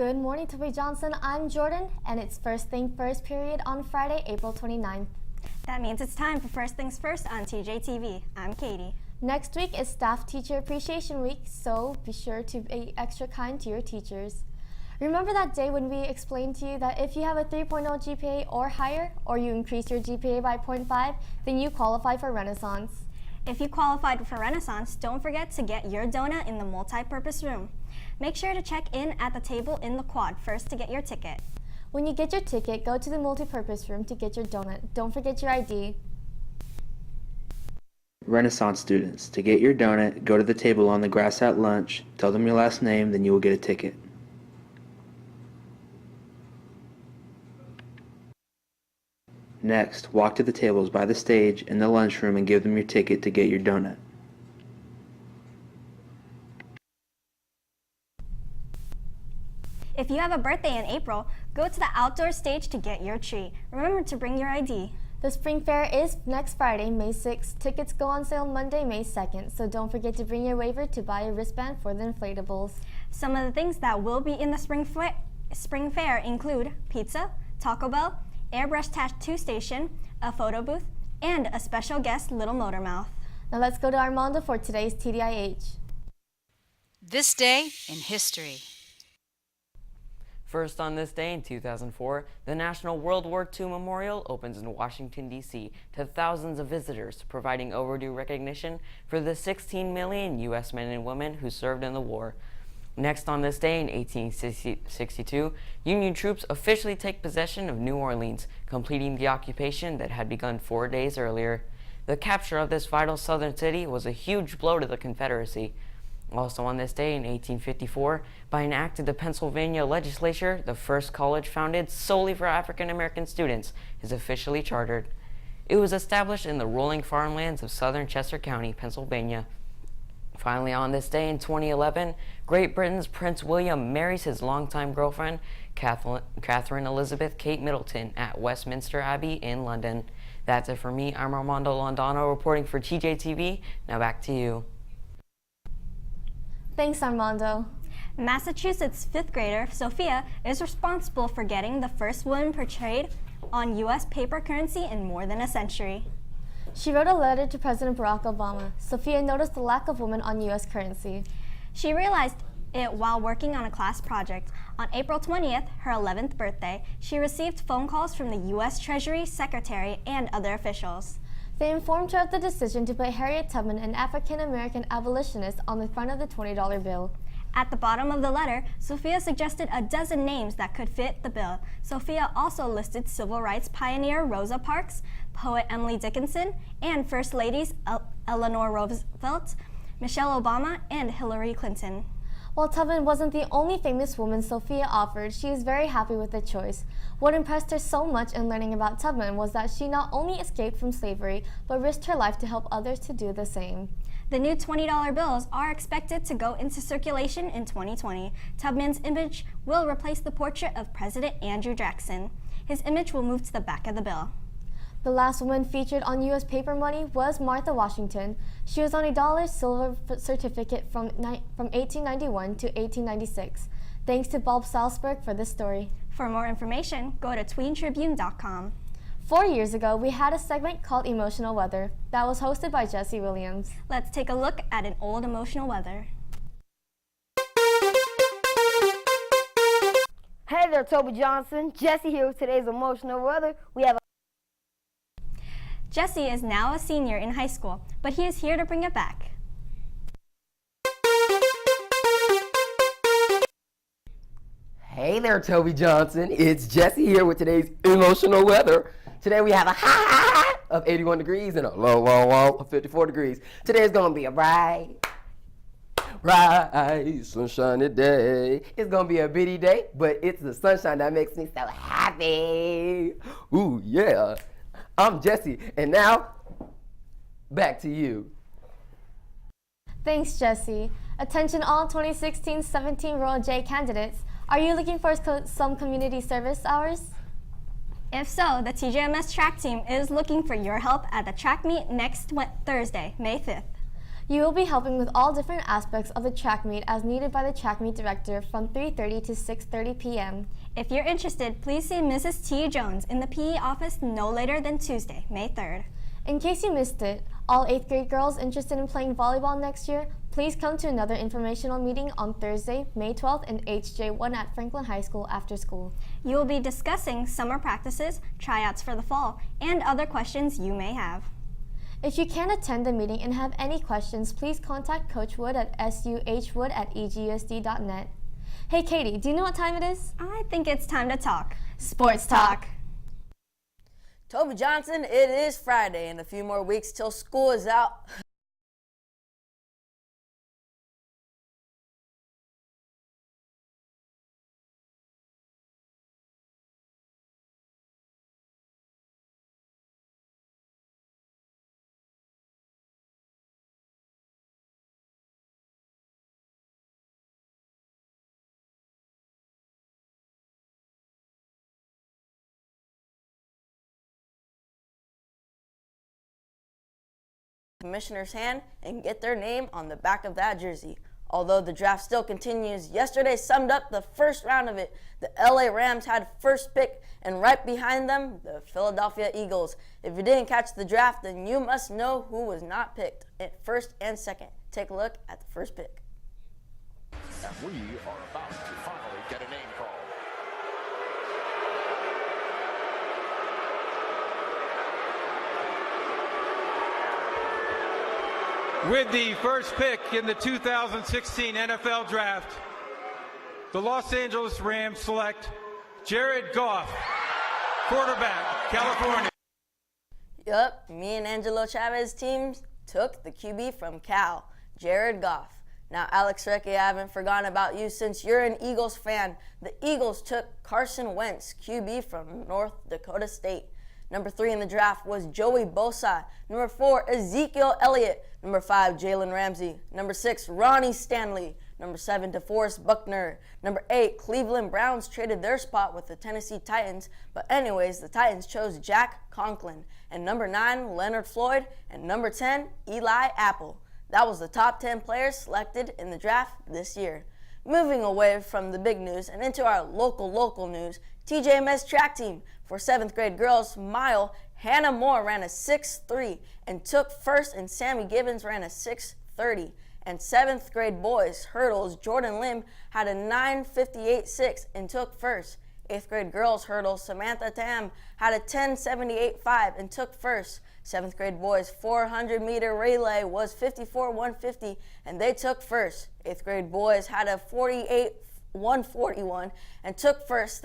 Good morning, Toby Johnson. I'm Jordan, and it's First Thing First period on Friday, April 29th. That means it's time for First Things First on TJTV. I'm Katie. Next week is Staff Teacher Appreciation Week, so be sure to be extra kind to your teachers. Remember that day when we explained to you that if you have a 3.0 GPA or higher, or you increase your GPA by 0.5, then you qualify for Renaissance. If you qualified for Renaissance, don't forget to get your donut in the multi-purpose room. Make sure to check in at the table in the quad first to get your ticket. When you get your ticket, go to the multi-purpose room to get your donut. Don't forget your ID. Renaissance students, to get your donut, go to the table on the grass at lunch, tell them your last name, then you will get a ticket. Next, walk to the tables by the stage in the lunchroom and give them your ticket to get your donut. If you have a birthday in April, go to the outdoor stage to get your tree. Remember to bring your ID. The Spring Fair is next Friday, May 6th. Tickets go on sale Monday, May 2nd, so don't forget to bring your waiver to buy a wristband for the inflatables. Some of the things that will be in the Spring Fair include pizza, Taco Bell, airbrush tattoo station, a photo booth, and a special guest, Little Motor Mouth. Now let's go to Armando for today's TDIH. This day in history. First, on this day in 2004, the National World War II Memorial opens in Washington, D.C. to thousands of visitors, providing overdue recognition for the 16 million U.S. men and women who served in the war. Next, on this day in 1862, Union troops officially take possession of New Orleans, completing the occupation that had begun 4 days earlier. The capture of this vital southern city was a huge blow to the Confederacy. Also on this day in 1854, by an act of the Pennsylvania legislature, the first college founded solely for African American students is officially chartered. It was established in the rolling farmlands of southern Chester County, Pennsylvania. Finally, on this day in 2011, Great Britain's Prince William marries his longtime girlfriend, Catherine Elizabeth Kate Middleton, at Westminster Abbey in London. That's it for me. I'm Armando Londano reporting for TJTV. Now back to you. Thanks, Armando. Massachusetts 5th grader Sophia is responsible for getting the first woman portrayed on U.S. paper currency in more than a century. She wrote a letter to President Barack Obama. Sophia noticed the lack of women on U.S. currency. She realized it while working on a class project. On April 20th, her 11th birthday, she received phone calls from the U.S. Treasury Secretary and other officials. They informed her of the decision to put Harriet Tubman, an African-American abolitionist, on the front of the $20 bill. At the bottom of the letter, Sophia suggested a dozen names that could fit the bill. Sophia also listed civil rights pioneer Rosa Parks, poet Emily Dickinson, and First Ladies Eleanor Roosevelt, Michelle Obama, and Hillary Clinton. While Tubman wasn't the only famous woman Sophia offered, she is very happy with the choice. What impressed her so much in learning about Tubman was that she not only escaped from slavery, but risked her life to help others to do the same. The new $20 bills are expected to go into circulation in 2020. Tubman's image will replace the portrait of President Andrew Jackson. His image will move to the back of the bill. The last woman featured on U.S. paper money was Martha Washington. She was on a $1 silver certificate from 1891 to 1896. Thanks to Bob Salzberg for this story. For more information, go to tweentribune.com. 4 years ago, we had a segment called Emotional Weather that was hosted by Jesse Williams. Let's take a look at an old emotional weather. Hey there, Toby Johnson. Jesse here with today's emotional weather. We have Jesse is now a senior in high school, but he is here to bring it back. Hey there, Toby Johnson. It's Jesse here with today's emotional weather. Today we have a high of 81 degrees and a low of 54 degrees. Today is going to be a bright, sunshiny day. It's going to be a bitty day, but it's the sunshine that makes me so happy. Ooh, yeah. I'm Jesse, and now, back to you. Thanks, Jesse. Attention all 2016-17 Royal J candidates. Are you looking for some community service hours? If so, the TJMS track team is looking for your help at the track meet next Thursday, May 5th. You will be helping with all different aspects of the track meet as needed by the track meet director from 3:30 to 6:30 p.m. If you're interested, please see Mrs. T. Jones in the PE office no later than Tuesday, May 3rd. In case you missed it, all 8th grade girls interested in playing volleyball next year, please come to another informational meeting on Thursday, May 12th in HJ1 at Franklin High School after school. You will be discussing summer practices, tryouts for the fall, and other questions you may have. If you can't attend the meeting and have any questions, please contact Coach Wood at suhwood@egusd.net. Hey Katie, do you know what time it is? I think it's time to talk. Sports Talk. Toby Johnson, it is Friday and a few more weeks till school is out. Commissioner's hand and get their name on the back of that jersey. Although the draft still continues, yesterday summed up the first round of it. The LA Rams had first pick, and right behind them, the Philadelphia Eagles. If you didn't catch the draft, then you must know who was not picked at first and second. Take a look at the first pick. And we are about to finally get a name call. With the first pick in the 2016 NFL Draft, the Los Angeles Rams select Jared Goff, quarterback, California. Yup, me and Angelo Chavez's teams took the QB from Cal, Jared Goff. Now, Alex Recchi, I haven't forgotten about you since you're an Eagles fan. The Eagles took Carson Wentz, QB from North Dakota State. Number 3 in the draft was Joey Bosa. Number 4, Ezekiel Elliott. Number 5, Jalen Ramsey. Number 6, Ronnie Stanley. Number 7, DeForest Buckner. Number 8, Cleveland Browns traded their spot with the Tennessee Titans. But anyways, the Titans chose Jack Conklin. And number 9, Leonard Floyd. And number 10, Eli Apple. That was the top 10 players selected in the draft this year. Moving away from the big news and into our local news, TJMS track team. For 7th grade girls mile, Hannah Moore ran a 6.3 and took first, and Sammy Gibbons ran a 6.30. And 7th grade boys hurdles, Jordan Lim had a 9.58.6 and took first. 8th grade girls hurdles, Samantha Tam had a 10.78.5 and took first. 7th grade boys 400 meter relay was 54.150 and they took first. 8th grade boys had a 48.141 and took first.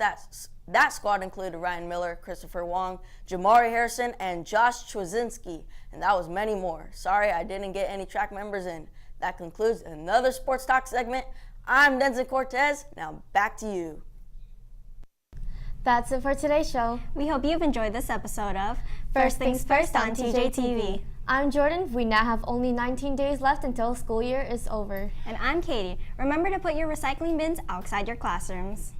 That squad included Ryan Miller, Christopher Wong, Jamari Harrison, and Josh Chwazinski, and that was many more. Sorry I didn't get any track members in. That concludes another Sports Talk segment. I'm Denson Cortez. Now back to you. That's it for today's show. We hope you've enjoyed this episode of First Things First on TJTV. I'm Jordan. We now have only 19 days left until school year is over. And I'm Katie. Remember to put your recycling bins outside your classrooms.